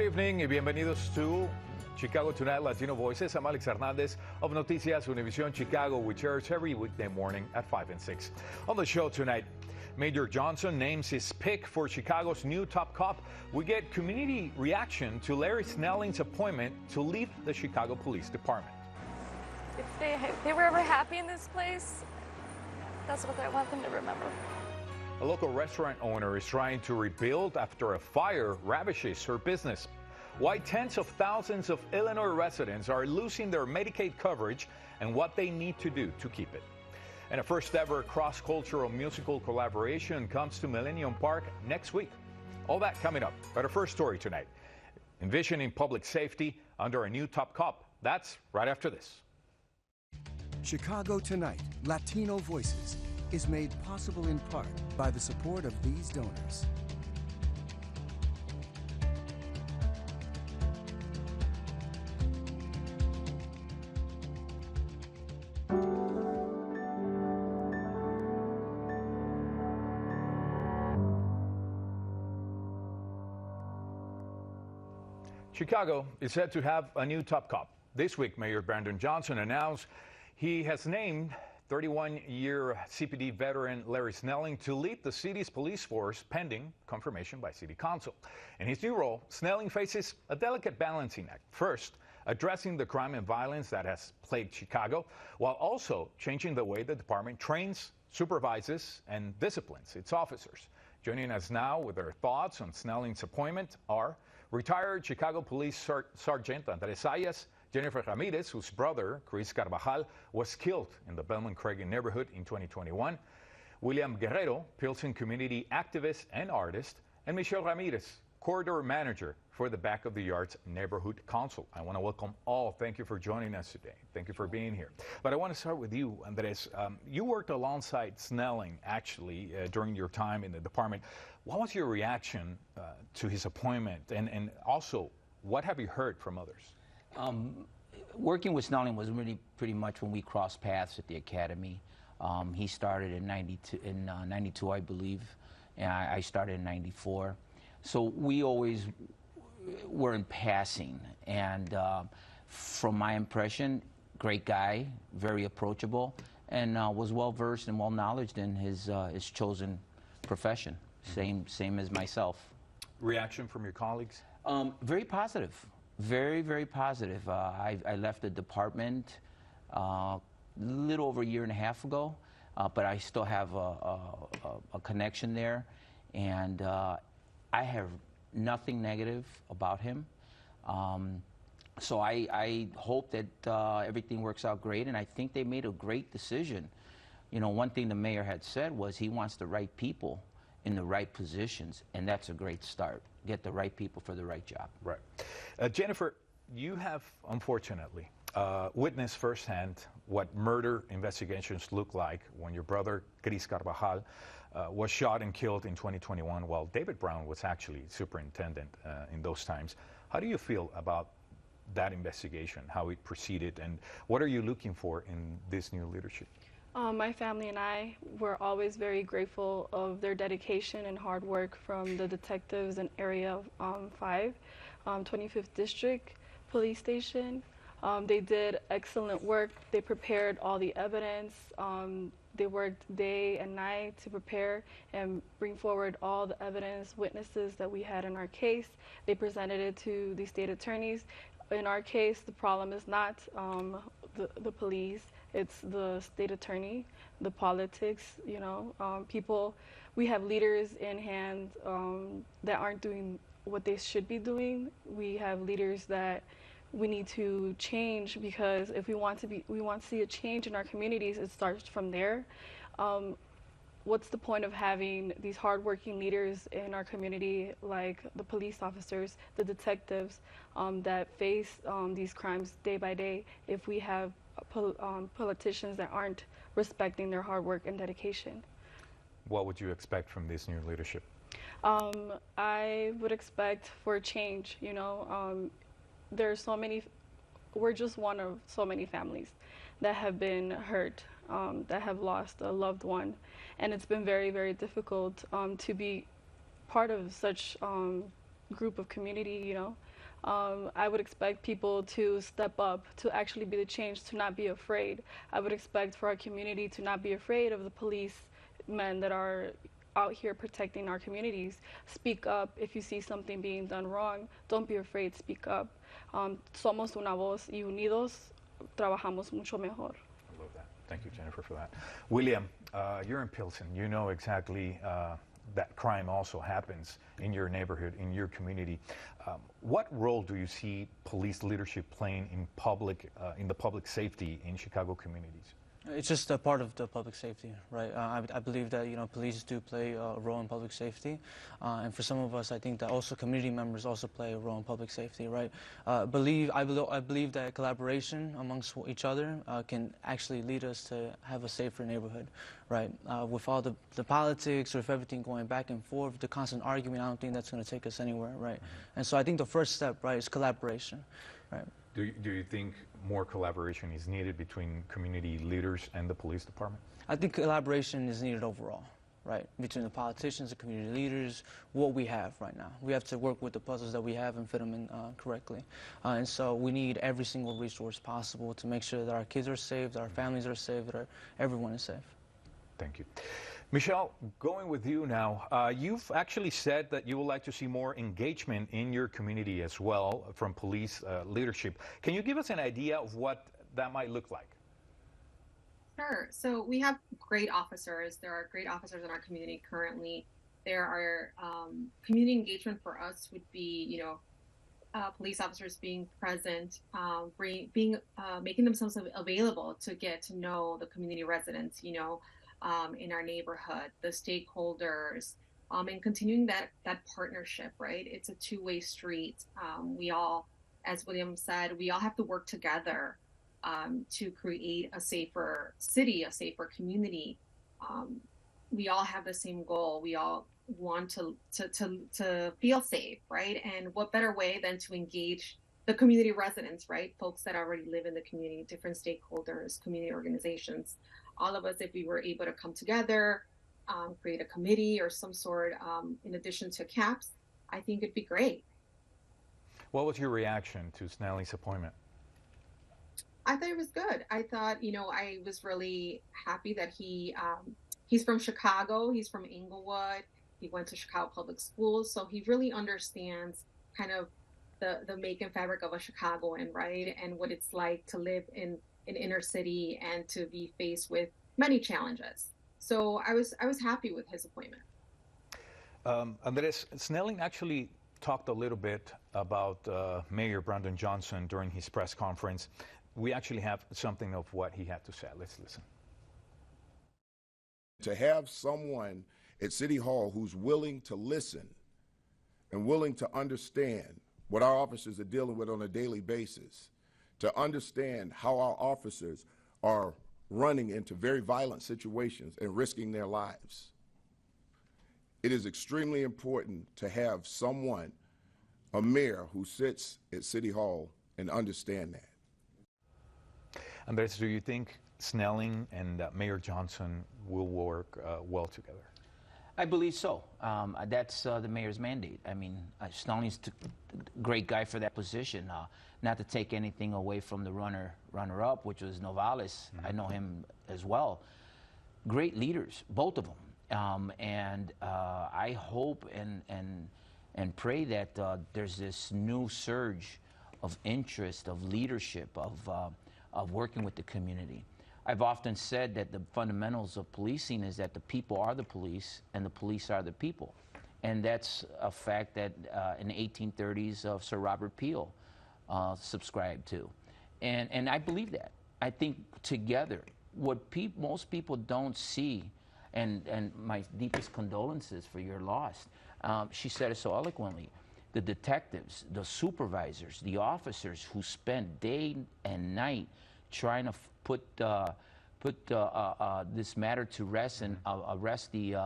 evening y bienvenidos to Chicago Tonight Latino Voices. I'm Alex Hernandez of Noticias Univision Chicago, which airs every weekday morning at 5 and 6. On the show tonight, Major Johnson names his pick for Chicago's new top cop. We get community reaction to Larry Snelling's appointment to lead the Chicago Police Department. If they were ever happy in this place, that's what I want them to remember. A local restaurant owner is trying to rebuild after a fire ravishes her business. Why tens of thousands of Illinois residents are losing their Medicaid coverage and what they need to do to keep it. And a first ever cross-cultural musical collaboration comes to Millennium Park next week. All that coming up. But our first story tonight, envisioning public safety under a new top cop. That's right after this. Chicago Tonight, Latino Voices, is made possible in part by the support of these donors. Chicago is said to have a new top cop. This week, Mayor Brandon Johnson announced he has named 31-year CPD veteran Larry Snelling to lead the city's police force pending confirmation by City Council. In his new role, Snelling faces a delicate balancing act. First, addressing the crime and violence that has plagued Chicago, while also changing the way the department trains, supervises, and disciplines its officers. Joining us now with their thoughts on Snelling's appointment are retired Chicago Police Sergeant Andres Sayas, Jennifer Ramirez, whose brother, Chris Carvajal, was killed in the Belmont-Craigie neighborhood in 2021, William Guerrero, Pilsen community activist and artist, and Michelle Ramirez, corridor manager for the Back of the Yards Neighborhood Council. I want to welcome all. Thank you for joining us today. Thank you for being here. But I want to start with you, Andres. You worked alongside Snelling, actually, during your time in the department. What was your reaction to his appointment? And also, what have you heard from others? Working with Snelling was really pretty much when we crossed paths at the academy. He started in 92, I believe, and I started in 94. So we always were in passing. And from my impression, great guy, very approachable, and was well-versed and well-knowledged in his chosen profession, same as myself. Reaction from your colleagues? Very positive. Very, very positive. I left the department a little over a year and a half ago, but I still have a connection there, and I have nothing negative about him. So I hope that everything works out great, and I think they made a great decision. You know, one thing the mayor had said was he wants the right people in the right positions, and that's a great start. Get the right people for the right job. Right. Jennifer, you have, unfortunately, witnessed firsthand what murder investigations look like when your brother, Chris Carvajal, was shot and killed in 2021 while David Brown was actually superintendent in those times. How do you feel about that investigation, how it proceeded, and what are you looking for in this new leadership? My family and I were always very grateful of their dedication and hard work from the detectives in Area 5, 25th District Police Station. They did excellent work. They prepared all the evidence. They worked day and night to prepare and bring forward all the evidence, witnesses that we had in our case. They presented it to the state attorneys. In our case, the problem is not the police. It's the state attorney, the politics, you know, people. We have leaders in hand that aren't doing what they should be doing. We have leaders that we need to change, because if we want to see a change in our communities, it starts from there. What's the point of having these hardworking leaders in our community, like the police officers, the detectives that face these crimes day by day, if we have politicians that aren't respecting their hard work and dedication? What would you expect from this new leadership? I would expect for a change. You know, there's so many. We're just one of so many families that have been hurt, that have lost a loved one, and it's been very, very difficult to be part of such group of community. You know, I would expect people to step up, to actually be the change, to not be afraid. I would expect for our community to not be afraid of the policemen that are out here protecting our communities. Speak up if you see something being done wrong. Don't be afraid, speak up. Somos una voz y unidos trabajamos mucho mejor. I love that. Thank you, Jennifer, for that. William, you're in Pilsen. You know exactly that crime also happens in your neighborhood, in your community. What role do you see police leadership playing in the public safety in Chicago communities? It's just a part of the public safety, right? I believe that police do play a role in public safety, and for some of us, I think that also community members also play a role in public safety, right? I believe that collaboration amongst each other can actually lead us to have a safer neighborhood, right? With all the politics or if everything going back and forth, the constant argument, I don't think that's going to take us anywhere, right? And so I think the first step, right, is collaboration, right? Do you think more collaboration is needed between community leaders and the police department? I think collaboration is needed overall, right? Between the politicians, the community leaders, what we have right now. We have to work with the puzzles that we have and fit them in correctly. And so we need every single resource possible to make sure that our kids are safe, that our families are safe, that everyone is safe. Thank you. Michelle, going with you now, you've actually said that you would like to see more engagement in your community as well from police leadership. Can you give us an idea of what that might look like? Sure. So we have great officers. There are great officers in our community currently. There are community engagement for us would be, police officers being present, making themselves available to get to know the community residents, in our neighborhood, the stakeholders, and continuing that partnership, right? It's a two-way street. We all, as William said, we all have to work together to create a safer city, a safer community. We all have the same goal. We all want to feel safe, right? And what better way than to engage the community residents, right? Folks that already live in the community, different stakeholders, community organizations. All of us, if we were able to come together, create a committee or some sort, in addition to CAPS, I think it'd be great. What was your reaction to Snelling's appointment? I thought it was good. I thought, I was really happy that he's from Chicago. He's from Inglewood. He went to Chicago Public Schools. So he really understands kind of the make and fabric of a Chicagoan, right? And what it's like to live in an inner city and to be faced with many challenges. So I was happy with his appointment. Andres, Snelling actually talked a little bit about Mayor Brandon Johnson during his press conference. We actually have something of what he had to say. Let's listen. To have someone at City Hall who's willing to listen and willing to understand what our officers are dealing with on a daily basis, to understand how our officers are running into very violent situations and risking their lives. It is extremely important to have someone, a mayor, who sits at City Hall and understand that. Andres, do you think Snelling and Mayor Johnson will work well together? I believe so. That's the mayor's mandate. I mean, Snelling's a great guy for that position. Not to take anything away from the runner-up, which was Novales. I know him as well. Great leaders, both of them. And I hope and pray that there's this new surge of interest, of leadership, of working with the community. I've often said that the fundamentals of policing is that the people are the police and the police are the people. And that's a fact that in the 1830s Sir Robert Peel subscribed to. And I believe that. I think together, what most people don't see, and my deepest condolences for your loss, she said it so eloquently, the detectives, the supervisors, the officers who spent day and night trying to put this matter to rest and arrest the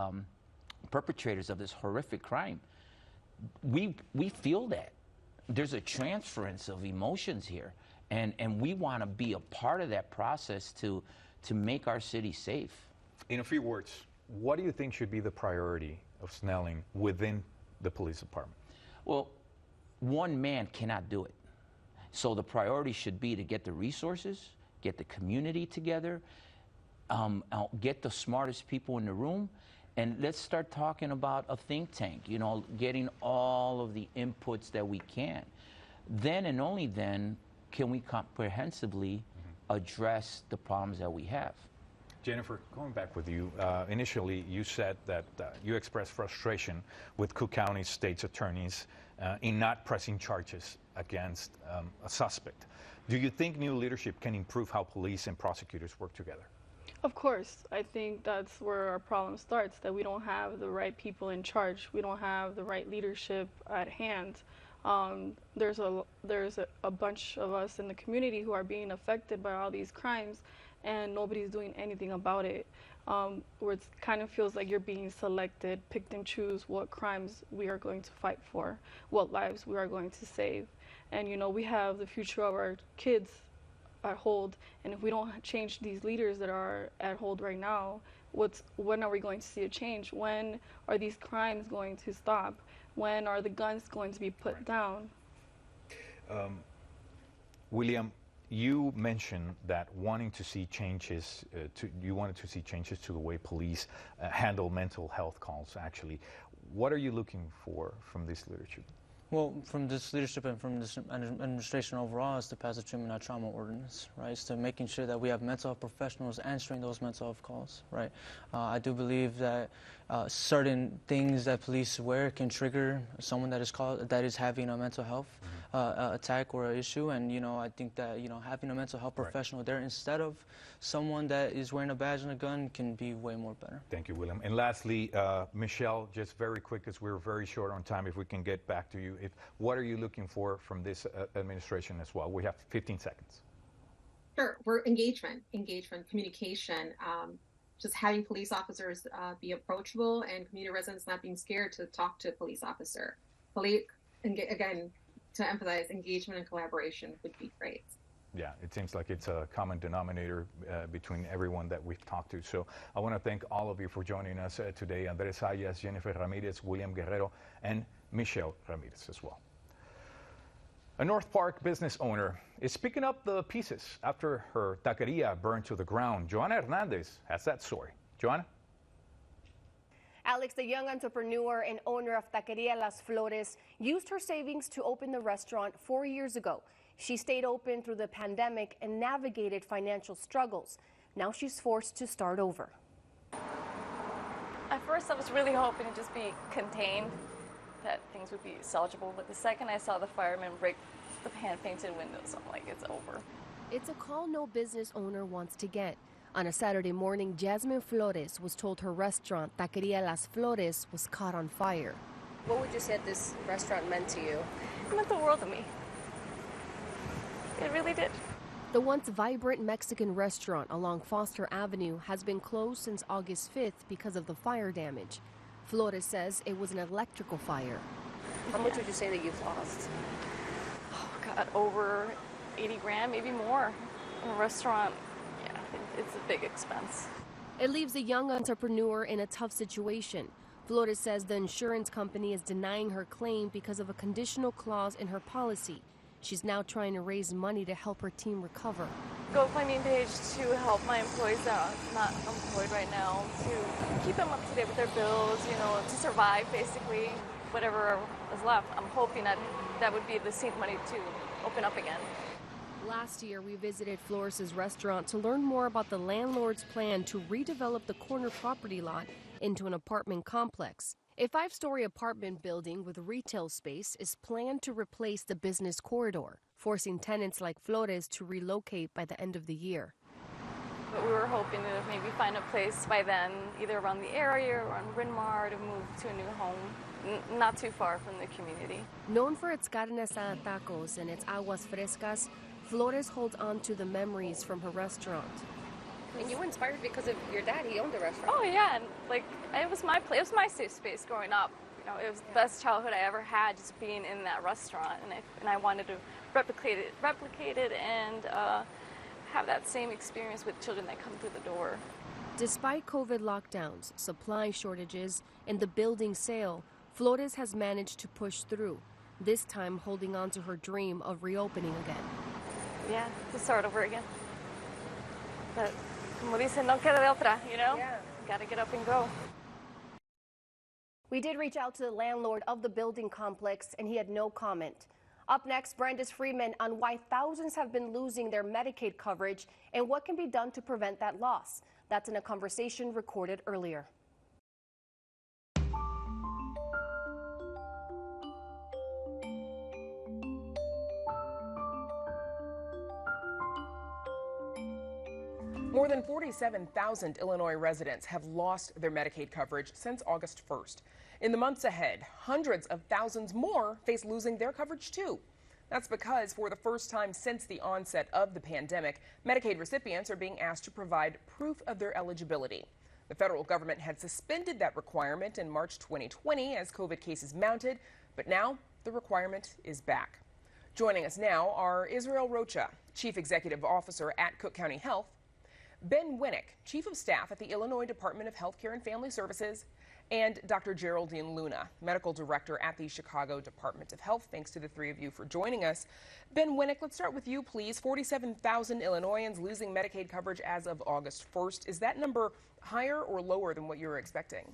perpetrators of this horrific crime. We feel that. There's a transference of emotions here, and we want to be a part of that process to make our city safe. In a few words, what do you think should be the priority of Snelling within the police department? Well, one man cannot do it. So the priority should be to get the resources, get the community together, get the smartest people in the room, and let's start talking about a think tank, you know, getting all of the inputs that we can. Then and only then can we comprehensively address the problems that we have. Jennifer, going back with you, initially you said that you expressed frustration with Cook County state's attorneys in not pressing charges against a suspect. Do you think new leadership can improve how police and prosecutors work together? Of course. I think that's where our problem starts, that we don't have the right people in charge. We don't have the right leadership at hand. There's a bunch of us in the community who are being affected by all these crimes, and nobody's doing anything about it. Where it kind of feels like you're being selected, picked and choose what crimes we are going to fight for, what lives we are going to save. And you know, we have the future of our kids at hold, and if we don't change these leaders that are at hold right now, when are we going to see a change? When are these crimes going to stop? When are the guns going to be put down? William, you mentioned that wanting to see changes, you wanted to see changes to the way police handle mental health calls, actually. What are you looking for from this leadership? Well, from this leadership and from this administration overall is to pass the treatment of trauma ordinance, right? It's to making sure that we have mental health professionals answering those mental health calls, right? I do believe that certain things that police wear can trigger someone that is having a mental health attack or an issue, and you know, I think that, you know, having a mental health professional there instead of someone that is wearing a badge and a gun can be way more better. Thank you, William. And lastly, Michelle, just very quick, because we're very short on time, if we can get back to you. What are you looking for from this administration as well? We have 15 seconds. Sure. We're engagement, communication, just having police officers be approachable, and community residents not being scared to talk to a police officer. Again, to emphasize, engagement and collaboration would be great. Yeah, it seems like it's a common denominator between everyone that we've talked to. So I want to thank all of you for joining us today. Andres Ayas, Jennifer Ramirez, William Guerrero, and Michelle Ramirez as well. A North Park business owner is picking up the pieces after her taqueria burned to the ground. Joanna Hernandez has that story. Joanna? Alex, the young entrepreneur and owner of Taqueria Las Flores, used her savings to open the restaurant 4 years ago. She stayed open through the pandemic and navigated financial struggles. Now she's forced to start over. At first, I was really hoping to just be contained, that things would be salvageable. But the second I saw the firemen break the hand-painted windows, I'm like, it's over. It's a call no business owner wants to get. On a Saturday morning, Jasmine Flores was told her restaurant, Taqueria Las Flores, was caught on fire. What would you say this restaurant meant to you? It meant the world to me. It really did. The once vibrant Mexican restaurant along Foster Avenue has been closed since August 5th because of the fire damage. Flores says it was an electrical fire. How much would you say that you've lost? Oh, God, over 80 grand, maybe more. In a restaurant, yeah, it's a big expense. It leaves the young entrepreneur in a tough situation. Flores says the insurance company is denying her claim because of a conditional clause in her policy. She's now trying to raise money to help her team recover. GoFundMe page to help my employees that are not employed right now, to keep them up to date with their bills, you know, to survive basically, whatever is left. I'm hoping that that would be the seed money to open up again. Last year, we visited Flores' restaurant to learn more about the landlord's plan to redevelop the corner property lot into an apartment complex. A 5-story apartment building with retail space is planned to replace the business corridor, forcing tenants like Flores to relocate by the end of the year. But we were hoping to maybe find a place by then, either around the area or on Bryn Mawr, to move to a new home, not too far from the community. Known for its carne asada tacos and its aguas frescas, Flores holds on to the memories from her restaurant. And you were inspired because of your dad. He owned the restaurant. Oh yeah, and like it was my place. It was my safe space growing up. You know, it was the best childhood I ever had, just being in that restaurant, and I wanted to replicate it, and have that same experience with children that come through the door. Despite COVID lockdowns, supply shortages, and the building sale, Flores has managed to push through. this time holding on to her dream of reopening again. Yeah, to start over again. But como dicen, no queda de otra, you know? Yeah. Gotta get up and go. We did reach out to the landlord of the building complex, and he had no comment. Up next, Brandis Freeman on why thousands have been losing their Medicaid coverage and what can be done to prevent that loss. That's in a conversation recorded earlier. More than 47,000 Illinois residents have lost their Medicaid coverage since August 1st. In the months ahead, hundreds of thousands more face losing their coverage too. That's because for the first time since the onset of the pandemic, Medicaid recipients are being asked to provide proof of their eligibility. The federal government had suspended that requirement in March 2020 as COVID cases mounted, but now the requirement is back. Joining us now are Israel Rocha, Chief Executive Officer at Cook County Health, Ben Winnick, Chief of Staff at the Illinois Department of Health Care and Family Services, and Dr. Geraldine Luna, Medical Director at the Chicago Department of Health. Thanks to the three of you for joining us. Ben Winnick, let's start with you, please. 47,000 Illinoisans losing Medicaid coverage as of August 1st. Is that number higher or lower than what you were expecting?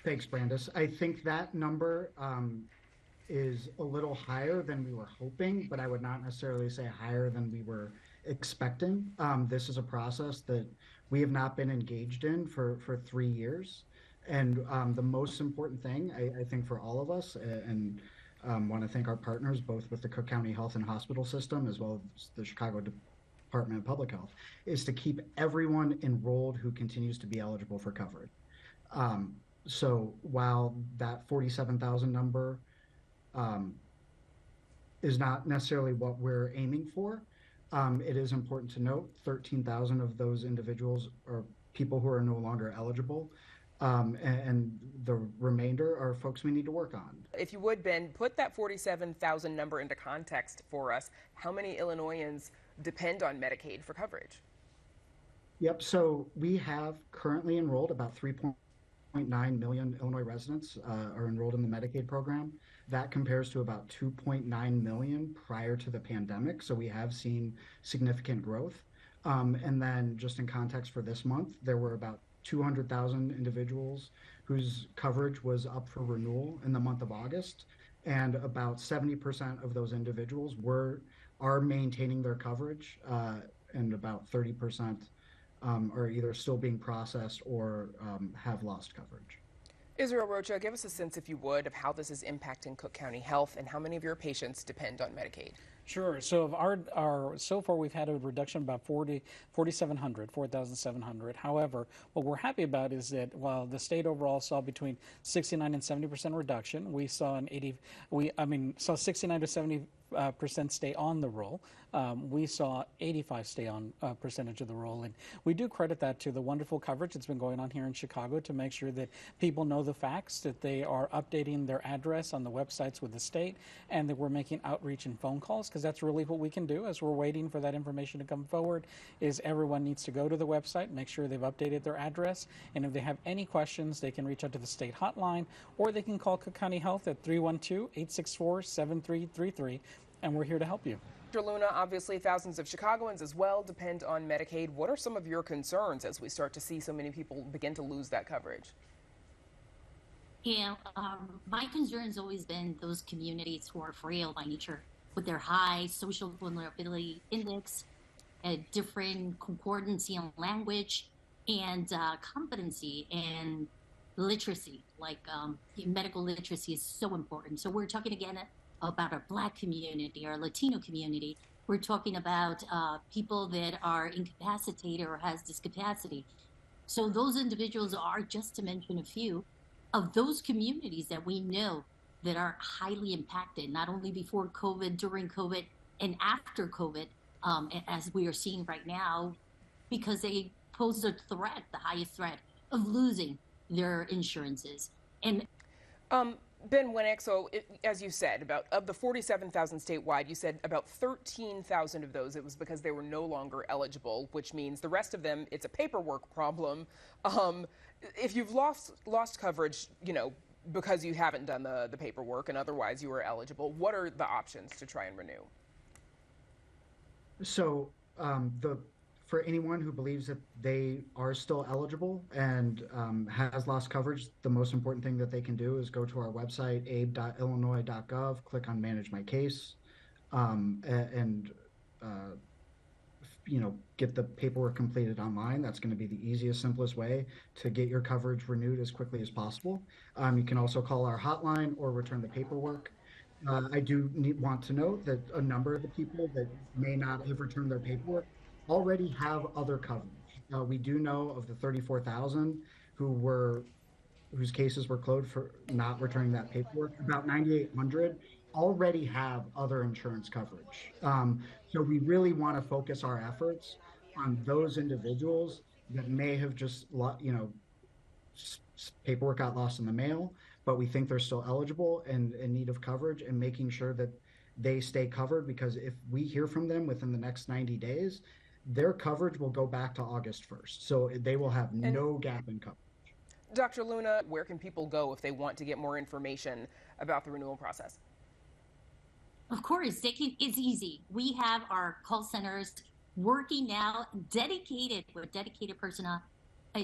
Thanks, Brandis. I think that number is a little higher than we were hoping, but I would not necessarily say higher than we were expecting. This is a process that we have not been engaged in for 3 years. And the most important thing, I think, for all of us, and want to thank our partners, both with the Cook County Health and Hospital System, as well as the Chicago Department of Public Health, is to keep everyone enrolled who continues to be eligible for coverage. So while that 47,000 number is not necessarily what we're aiming for, it is important to note 13,000 of those individuals are people who are no longer eligible. And the remainder are folks we need to work on. If you would, Ben, put that 47,000 number into context for us. How many Illinoisans depend on Medicaid for coverage? Yep, so we have currently enrolled about 3.9 million Illinois residents are enrolled in the Medicaid program. That compares to about 2.9 million prior to the pandemic, so we have seen significant growth. And then just in context for this month, there were about 200,000 individuals whose coverage was up for renewal in the month of August, and about 70% of those individuals are maintaining their coverage, and about 30% are either still being processed or have lost coverage. Israel Rocha, give us a sense, if you would, of how this is impacting Cook County Health and how many of your patients depend on Medicaid. Sure. So of our so far we've had a reduction of about 4,700. However, what we're happy about is that while the state overall saw between 69 and 70% reduction, we saw 69 to 70% stay on the roll. We saw 85 stay on percentage of the roll, and we do credit that to the wonderful coverage that's been going on here in Chicago to make sure that people know the facts, that they are updating their address on the websites with the state, and that we're making outreach and phone calls, because that's really what we can do as we're waiting for that information to come forward. Is everyone needs to go to the website, make sure they've updated their address, and if they have any questions, they can reach out to the state hotline, or they can call Cook County Health at 312-864-7333, and we're here to help you. Dr. Luna, obviously thousands of Chicagoans as well depend on Medicaid. What are some of your concerns as we start to see so many people begin to lose that coverage? Yeah, my concern has always been those communities who are frail by nature, with their high social vulnerability index, a different concordancy in language, and competency and literacy. Like medical literacy is so important. So we're talking again about our Black community, our Latino community. We're talking about people that are incapacitated or has discapacity. So those individuals are, just to mention a few, of those communities that we know that are highly impacted, not only before COVID, during COVID, and after COVID, as we are seeing right now, because they pose a threat, the highest threat of losing their insurances. And Ben Winnick, so as you said, of the 47,000 statewide, you said about 13,000 of those, it was because they were no longer eligible, which means the rest of them, it's a paperwork problem. If you've lost coverage, because you haven't done the paperwork and otherwise you were eligible, what are the options to try and renew? So for anyone who believes that they are still eligible and has lost coverage, the most important thing that they can do is go to our website, abe.illinois.gov, click on Manage My Case, and get the paperwork completed online. That's going to be the easiest, simplest way to get your coverage renewed as quickly as possible. You can also call our hotline or return the paperwork. I do want to note that a number of the people that may not have returned their paperwork already have other coverage. We do know of the 34,000 whose cases were closed for not returning that paperwork. About 9,800 already have other insurance coverage. So we really want to focus our efforts on those individuals that may have just, paperwork got lost in the mail, but we think they're still eligible and in need of coverage, and making sure that they stay covered, because if we hear from them within the next 90 days, their coverage will go back to August 1st. So they will have no gap in coverage. Dr. Luna, where can people go if they want to get more information about the renewal process? Of course, it's easy. We have our call centers working now, with dedicated personnel,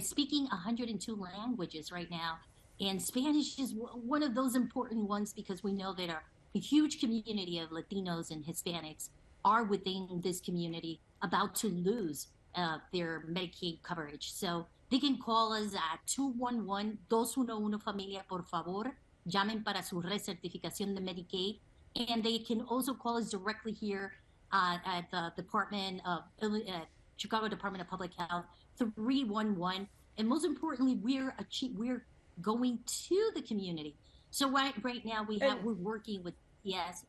speaking 102 languages right now. And Spanish is one of those important ones, because we know that a huge community of Latinos and Hispanics are within this community about to lose their Medicaid coverage. So they can call us at 211-211-Familia, por favor. Llamen para su recertificación de Medicaid. And they can also call us directly here at the Chicago Department of Public Health, 311. And most importantly, we're going to the community. So right now we're working with, yes.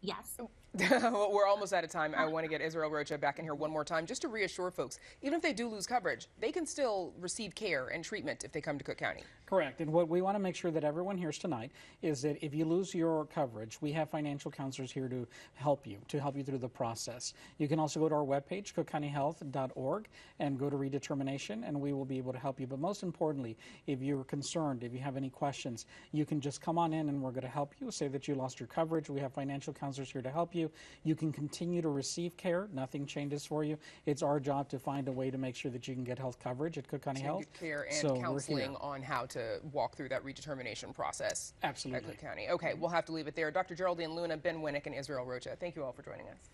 We're almost out of time. I want to get Israel Rocha back in here one more time just to reassure folks, even if they do lose coverage, they can still receive care and treatment if they come to Cook County. Correct. And what we want to make sure that everyone hears tonight is that if you lose your coverage, we have financial counselors here to help you through the process. You can also go to our webpage, cookcountyhealth.org, and go to redetermination, and we will be able to help you. But most importantly, if you're concerned, if you have any questions, you can just come on in and we're going to help you. Say that you lost your coverage. We have financial counselors here to help you. You can continue to receive care. Nothing changes for you. It's our job to find a way to make sure that you can get health coverage at Cook County Health. Get care and counseling on how to walk through that redetermination process. Absolutely. At Cook County. Okay, we'll have to leave it there. Dr. Geraldine Luna, Ben Winnick, and Israel Rocha, thank you all for joining us.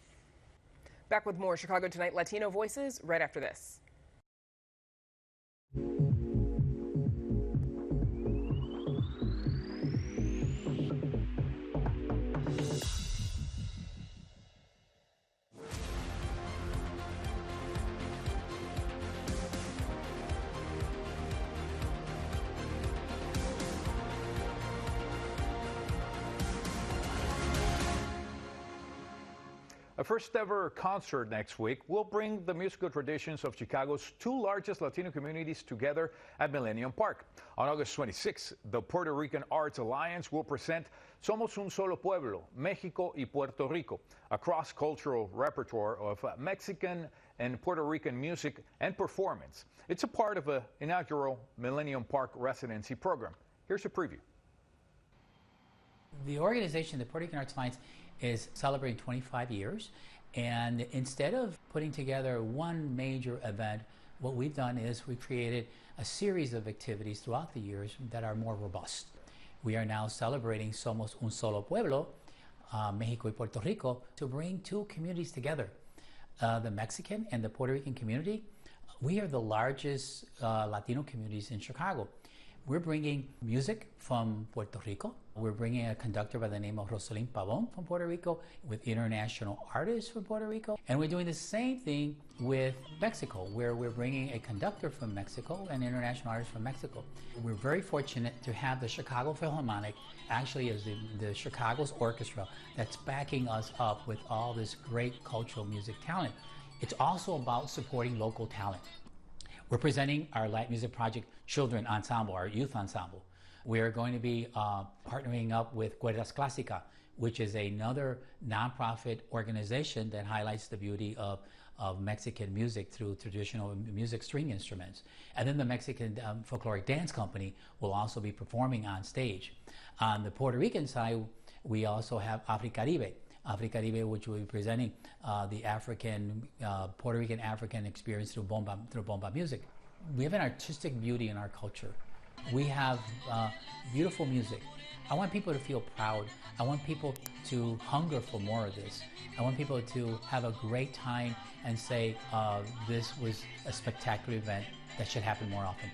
Back with more Chicago Tonight Latino Voices right after this. A first ever concert next week will bring the musical traditions of Chicago's two largest Latino communities together at Millennium Park. On August 26, the Puerto Rican Arts Alliance will present Somos un Solo Pueblo, Mexico y Puerto Rico, a cross-cultural repertoire of Mexican and Puerto Rican music and performance. It's a part of an inaugural Millennium Park residency program. Here's a preview. The organization, the Puerto Rican Arts Alliance, is celebrating 25 years, and instead of putting together one major event, what we've done is we've created a series of activities throughout the years that are more robust. We are now celebrating Somos un Solo Pueblo, Mexico y Puerto Rico, to bring two communities together. The Mexican and the Puerto Rican community, we are the largest Latino communities in Chicago. We're bringing music from Puerto Rico. We're bringing a conductor by the name of Rosalín Pavón from Puerto Rico with international artists from Puerto Rico. And we're doing the same thing with Mexico, where we're bringing a conductor from Mexico and international artists from Mexico. We're very fortunate to have the Chicago Philharmonic actually as the Chicago's orchestra that's backing us up with all this great cultural music talent. It's also about supporting local talent. We're presenting our light music project Children Ensemble, our youth ensemble. We are going to be partnering up with Cuerdas Clásicas, which is another nonprofit organization that highlights the beauty of of Mexican music through traditional music string instruments. And then the Mexican Folkloric Dance Company will also be performing on stage. On the Puerto Rican side, we also have Africaribe, which will be presenting the African, Puerto Rican African experience through bomba music. We have an artistic beauty in our culture. We have beautiful music. I want people to feel proud. I want people to hunger for more of this. I want people to have a great time and say, this was a spectacular event that should happen more often.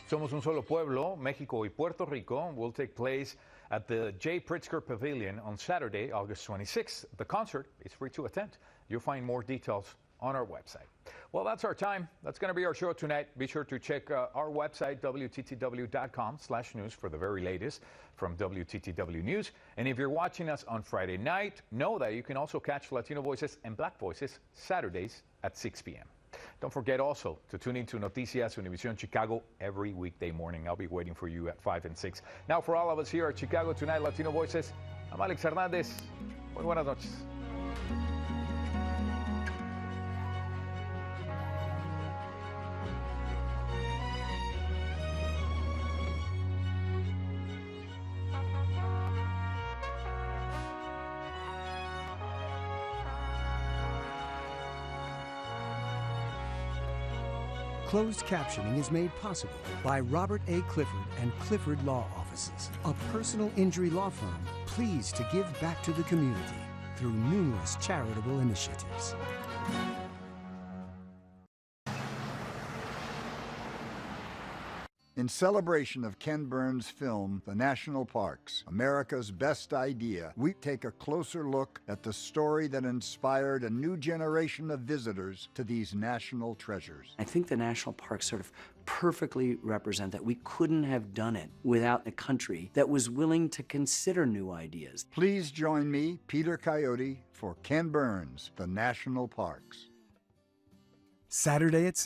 Somos un solo pueblo, Mexico y Puerto Rico, will take place at the J. Pritzker Pavilion on Saturday, August 26th. The concert is free to attend. You'll find more details on our website. Well, that's our time. That's going to be our show tonight. Be sure to check our website, WTTW.com/news, for the very latest from WTTW News. And if you're watching us on Friday night, know that you can also catch Latino Voices and Black Voices Saturdays at 6 p.m. Don't forget also to tune into Noticias Univision Chicago every weekday morning. I'll be waiting for you at 5 and 6. Now, for all of us here at Chicago Tonight Latino Voices, I'm Alex Hernandez. Muy buenas noches. Closed captioning is made possible by Robert A. Clifford and Clifford Law Offices, a personal injury law firm pleased to give back to the community through numerous charitable initiatives. In celebration of Ken Burns' film, The National Parks, America's Best Idea, we take a closer look at the story that inspired a new generation of visitors to these national treasures. I think the national parks sort of perfectly represent that. We couldn't have done it without a country that was willing to consider new ideas. Please join me, Peter Coyote, for Ken Burns, The National Parks. Saturday at 6.